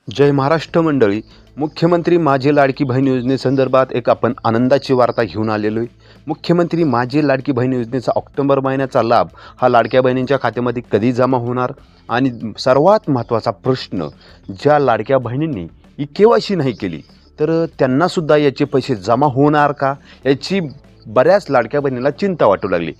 जय महाराष्ट्र मंडळी. मुख्यमंत्री माझी लाडकी बहीण योजनेसंदर्भात एक आपण आनंदाची वार्ता घेऊन आलेलो आहे. मुख्यमंत्री माझी लाडकी बहीण योजनेचा ऑक्टोबर महिन्याचा लाभ हा लाडक्या बहिणींच्या खात्यामध्ये कधी जमा होणार आणि सर्वात महत्त्वाचा प्रश्न, ज्या लाडक्या बहिणींनी ई-के-वाय-सी नाही केली तर त्यांनासुद्धा याचे पैसे जमा होणार का, याची बऱ्याच लाडक्या बहिणीला चिंता वाटू लागली.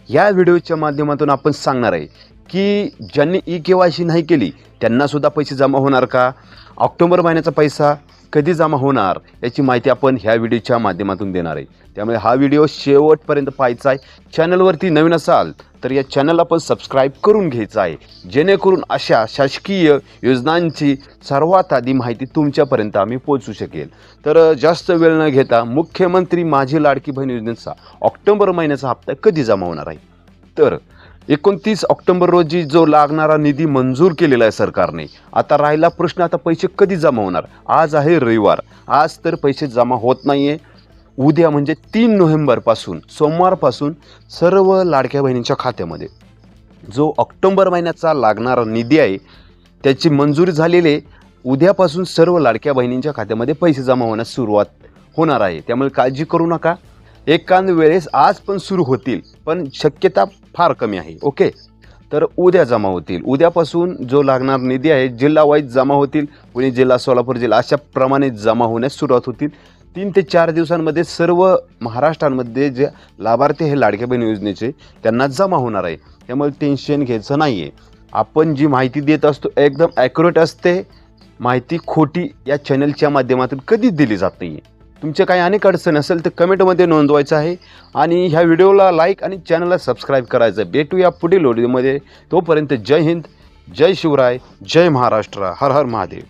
या व्हिडिओच्या माध्यमातून आपण सांगणार आहे की ज्यांनी ई-के-वाय-सी नाही केली त्यांनासुद्धा पैसे जमा होणार का, ऑक्टोबर महिन्याचा पैसा कधी जमा होणार, याची माहिती आपण ह्या व्हिडिओच्या माध्यमातून देणार आहे. त्यामुळे हा व्हिडिओ शेवटपर्यंत पाहायचा आहे. चॅनलवरती नवीन असाल तर या चॅनलला पण सबस्क्राईब करून घ्यायचं आहे, जेणेकरून अशा शासकीय योजनांची सर्वात आधी माहिती तुमच्यापर्यंत आम्ही पोहोचू शकेल. तर जास्त वेळ न घेता मुख्यमंत्री माझी लाडकी बहीण योजनेचा ऑक्टोबर महिन्याचा हप्ता कधी जमा होणार आहे, तर 29 ऑक्टोबर रोजी जो लागणारा निधी मंजूर केलेला आहे सरकारने. आता राहिला प्रश्न, आता पैसे कधी जमा होणार. आज आहे रविवार, आज तर पैसे जमा होत नाही आहे. उद्या म्हणजे 3 नोव्हेंबरपासून सोमवारपासून सर्व लाडक्या बहिणींच्या खात्यामध्ये जो ऑक्टोबर महिन्याचा लागणारा निधी आहे त्याची मंजुरी झालेली आहे. उद्यापासून सर्व लाडक्या बहिणींच्या खात्यामध्ये पैसे जमा होण्यास सुरुवात होणार आहे. त्यामुळे काळजी करू नका. एकांद वेळेस आज पण सुरू होतील, पण शक्यता फार कमी आहे. ओके, तर उद्या जमा होतील. उद्यापासून जो लागणार निधी आहे जिल्हा वाईज जमा होतील. पुणे जिल्हा, सोलापूर जिल्हा अशा प्रमाणे जमा होण्यास सुरुवात होतील. 3 ते 4 दिवसांमध्ये सर्व महाराष्ट्रामध्ये जे लाभार्थी आहे लाडक्या बहीण योजनेचे त्यांना जमा होणार आहे. त्यामुळे टेन्शन घ्यायचं नाही आहे. आपण जी माहिती देत असतो एकदम ॲक्युरेट असते. माहिती खोटी या चॅनलच्या माध्यमातून कधीच दिली जात नाही आहे. तुमचे काही अनेक अडचण असेल तर कमेंटमध्ये नोंदवायचं आहे आणि ह्या व्हिडिओला लाईक आणि चॅनलला सबस्क्राईब करायचं. भेटूया पुढील व्हिडिओमध्ये. तोपर्यंत जय हिंद, जय शिवराय, जय महाराष्ट्र, हर हर महादेव.